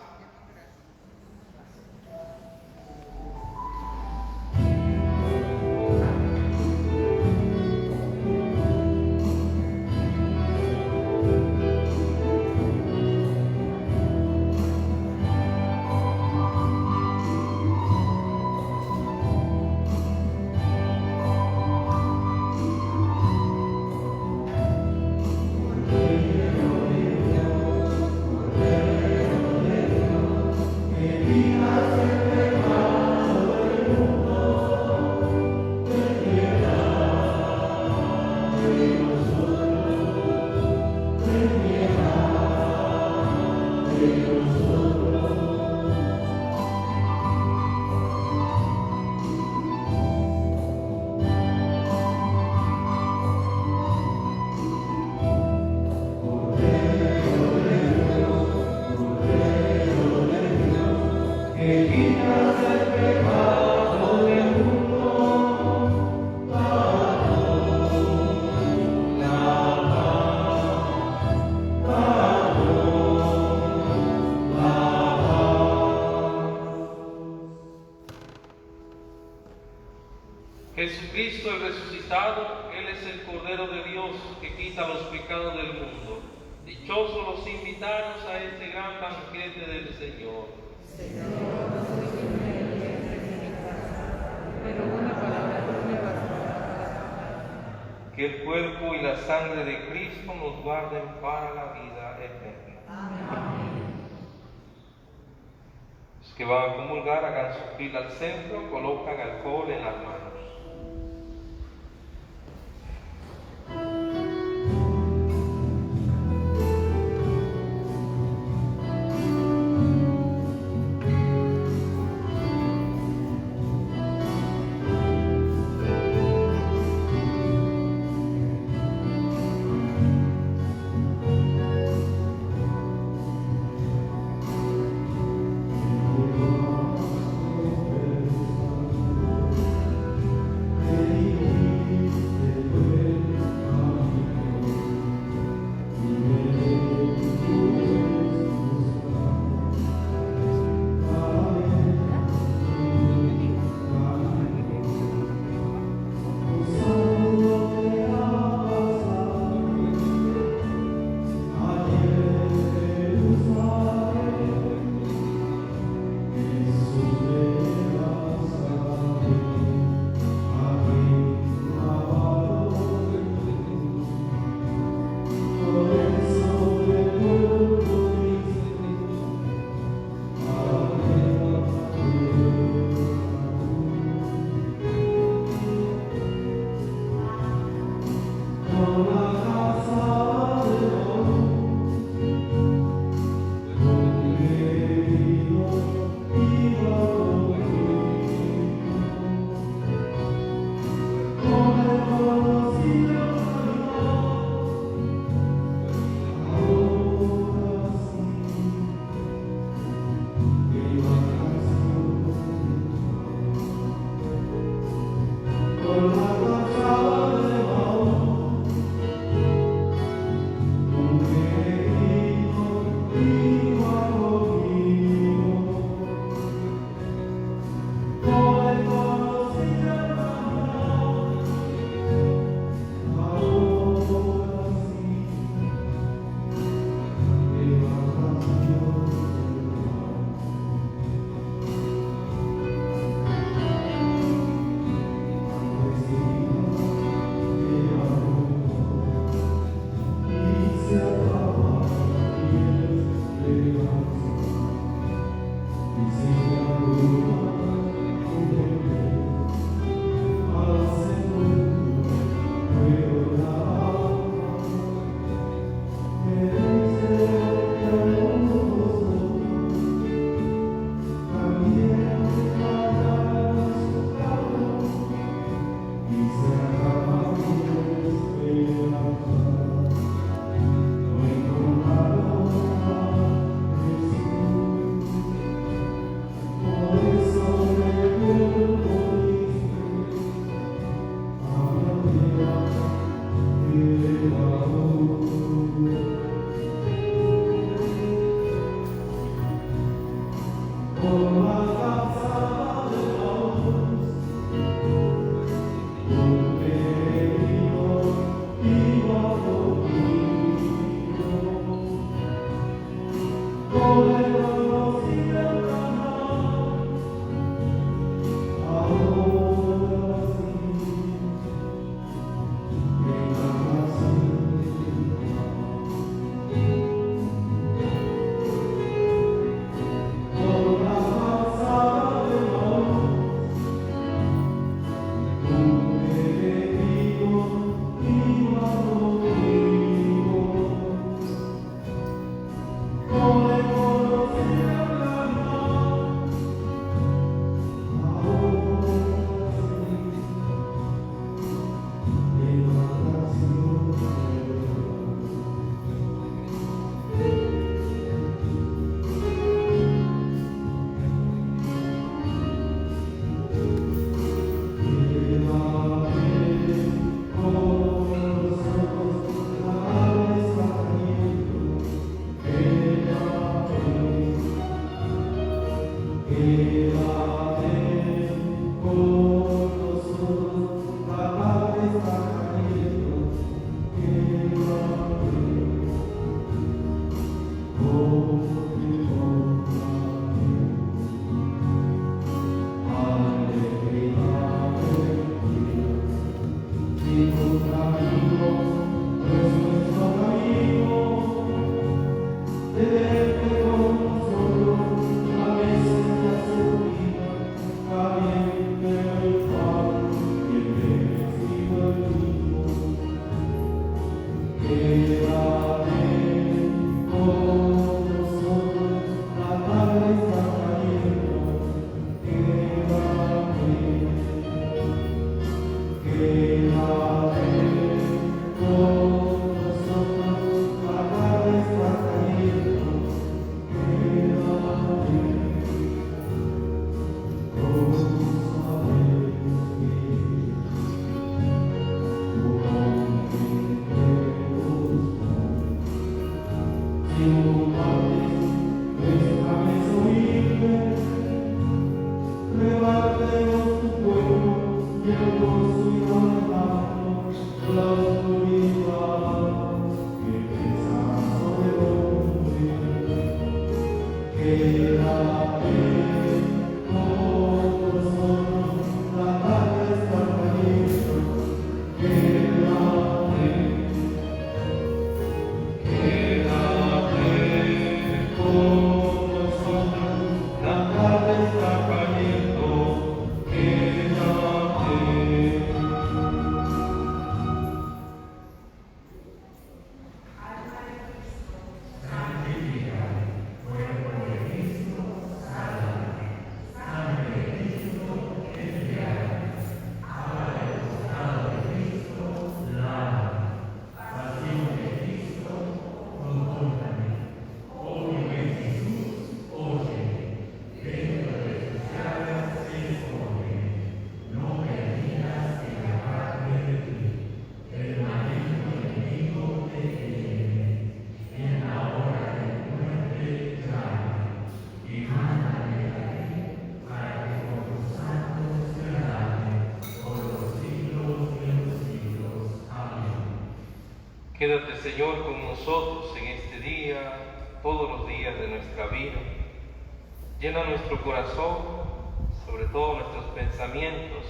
Jesucristo el resucitado, Él es el Cordero de Dios que quita los pecados del mundo. Dichosos los invitados a este gran banquete del Señor.
Señor, no soy digno de que mi casa, pero una palabra tuya bastará.
Que el cuerpo y la sangre de Cristo nos guarden para la vida eterna.
Amén.
Los que van a comulgar hagan su fila al centro, colocan alcohol en las manos. Quédate, Señor, con nosotros en este día, todos los días de nuestra vida. Llena nuestro corazón, sobre todo nuestros pensamientos,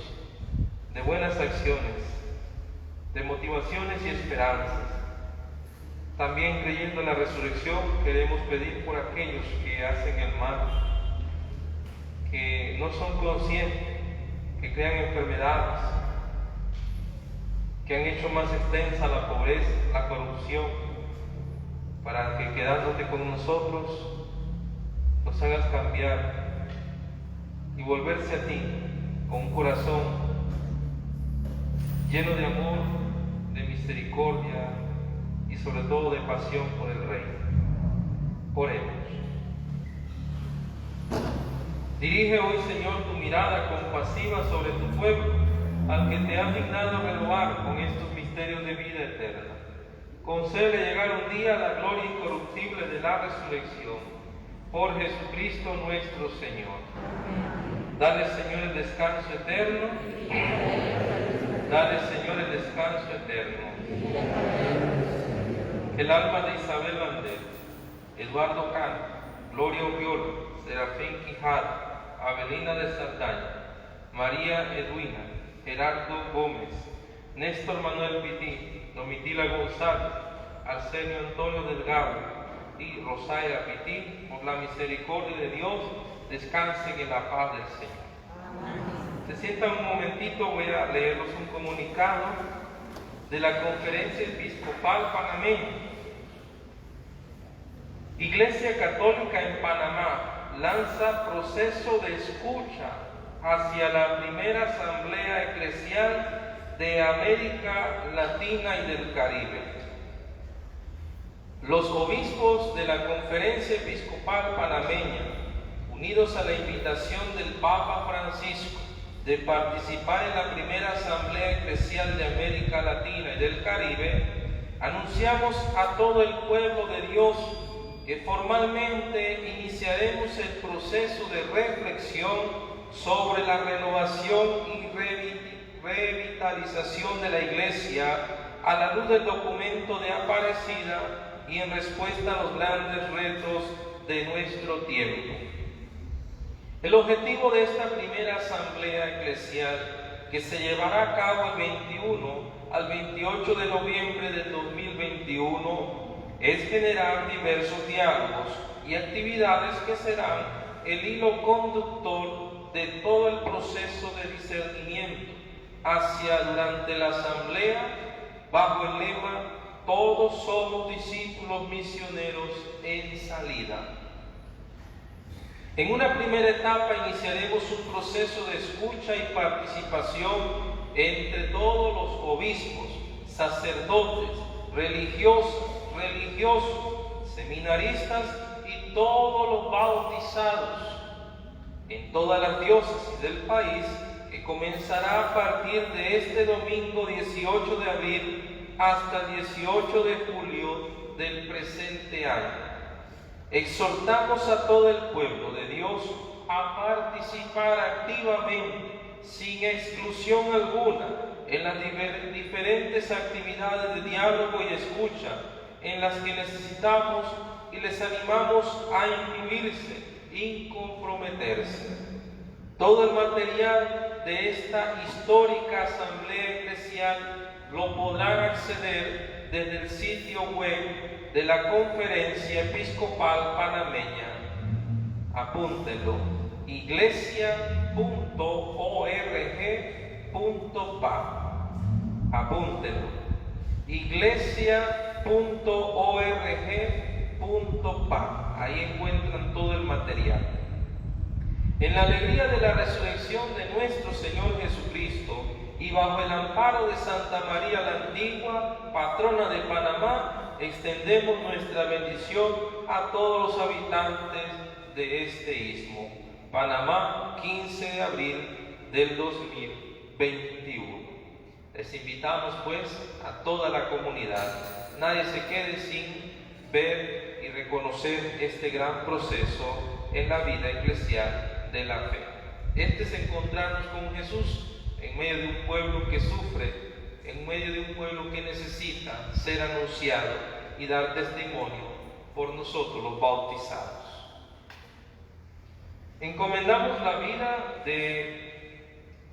de buenas acciones, de motivaciones y esperanzas. También, creyendo en la resurrección, queremos pedir por aquellos que hacen el mal, que no son conscientes, que crean enfermedades, que han hecho más extensa la pobreza, la corrupción, para que quedándote con nosotros los hagas cambiar y volverse a ti con un corazón lleno de amor, de misericordia y sobre todo de pasión por el Reino. Oremos. Dirige hoy, Señor, tu mirada compasiva sobre tu pueblo, al que te has dignado renovar con estos misterios de vida eterna. Concede llegar un día a la gloria incorruptible de la resurrección. Por Jesucristo nuestro Señor. Dale, Señor, el descanso eterno. Dale, Señor, el descanso eterno. Que el alma de Isabel Vander, Eduardo Cano, Gloria Oriola, Serafín Quijada, Avelina de Saldaña, María Edwina, Gerardo Gómez, Néstor Manuel Pití, Domitila González, Arsenio Antonio Delgado y Rosaira Pití, por la misericordia de Dios, descansen en la paz del Señor. Se sientan un momentito, voy a leerles un comunicado de la Conferencia Episcopal Panameña. Iglesia Católica en Panamá lanza proceso de escucha hacia la primera asamblea eclesial de América Latina y del Caribe. Los obispos de la Conferencia Episcopal Panameña, unidos a la invitación del Papa Francisco de participar en la primera asamblea eclesial de América Latina y del Caribe, anunciamos a todo el pueblo de Dios que formalmente iniciaremos el proceso de reflexión sobre la renovación y revitalización de la Iglesia a la luz del documento de Aparecida y en respuesta a los grandes retos de nuestro tiempo. El objetivo de esta primera asamblea eclesial, que se llevará a cabo el 21 al 28 de noviembre del 2021, es generar diversos diálogos y actividades que serán el hilo conductor de todo el proceso de discernimiento hacia durante la asamblea, bajo el lema "Todos somos discípulos misioneros en salida". En una primera etapa iniciaremos un proceso de escucha y participación entre todos los obispos, sacerdotes, religiosos, seminaristas y todos los bautizados en todas las diócesis del país, que comenzará a partir de este domingo 18 de abril hasta el 18 de julio del presente año. Exhortamos a todo el pueblo de Dios a participar activamente, sin exclusión alguna, en las diferentes actividades de diálogo y escucha en las que necesitamos y les animamos a incluirse y comprometerse. Todo el material de esta histórica asamblea eclesial lo podrán acceder desde el sitio web de la Conferencia Episcopal Panameña. Apúntenlo: iglesia.org.pa. Apúntenlo: iglesia.org.pa. Ahí encuentran todo el material. En la alegría de la resurrección de nuestro Señor Jesucristo y bajo el amparo de Santa María la Antigua, patrona de Panamá, extendemos nuestra bendición a todos los habitantes de este istmo. Panamá, 15 de abril del 2021. Les invitamos pues a toda la comunidad. Nadie se quede sin ver y reconocer este gran proceso en la vida eclesial de la fe. Este es encontrarnos con Jesús en medio de un pueblo que sufre, en medio de un pueblo que necesita ser anunciado y dar testimonio por nosotros los bautizados. Encomendamos la vida de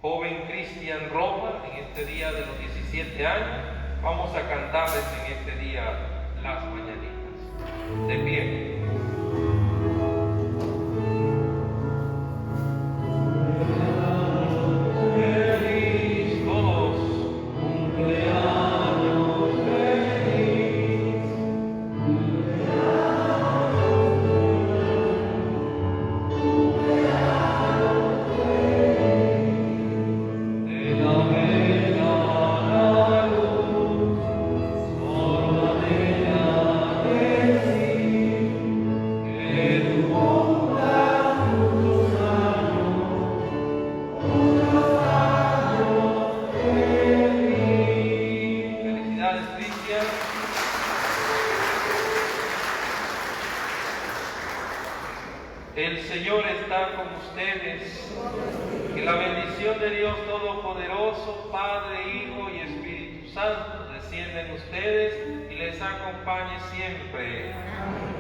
joven Cristian Roma en este día de los 17 años. Vamos a cantarles en este día las mañanitas. De pie. El Señor está con ustedes. Que la bendición de Dios Todopoderoso, Padre, Hijo y Espíritu Santo, descienda en ustedes y les acompañe siempre.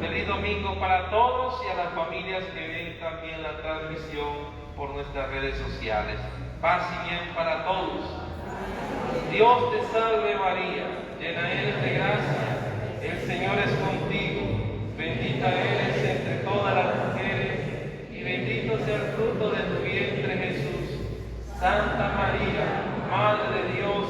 Feliz domingo para todos y a las familias que ven también la transmisión por nuestras redes sociales. Paz y bien para todos. Dios te salve María, llena eres de gracia, el Señor es contigo, bendita eres entre todas las mujeres y bendito sea el fruto de tu vientre Jesús. Santa María, Madre de Dios,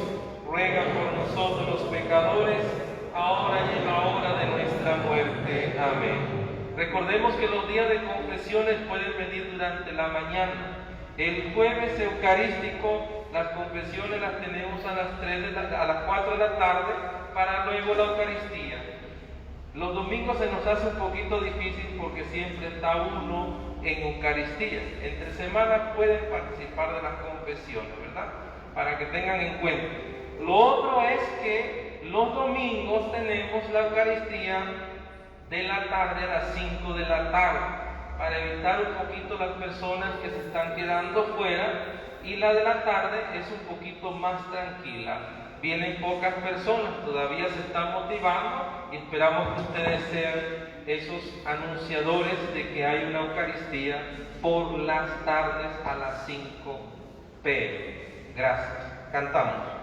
ruega por nosotros los pecadores, ahora y en la hora de nuestra muerte. Amén. Recordemos que los días de confesiones pueden venir durante la mañana. El jueves eucarístico, las confesiones las tenemos a las 4 de la tarde para luego la Eucaristía. Los domingos se nos hace un poquito difícil porque siempre está uno en Eucaristía. Entre semana pueden participar de las confesiones, ¿verdad? Para que tengan en cuenta. Lo otro es que los domingos tenemos la Eucaristía de la tarde a las 5 de la tarde, para evitar un poquito las personas que se están quedando fuera, y la de la tarde es un poquito más tranquila. Vienen pocas personas, todavía se están motivando y esperamos que ustedes sean esos anunciadores de que hay una Eucaristía por las tardes a las 5 p.m. Gracias. Cantamos.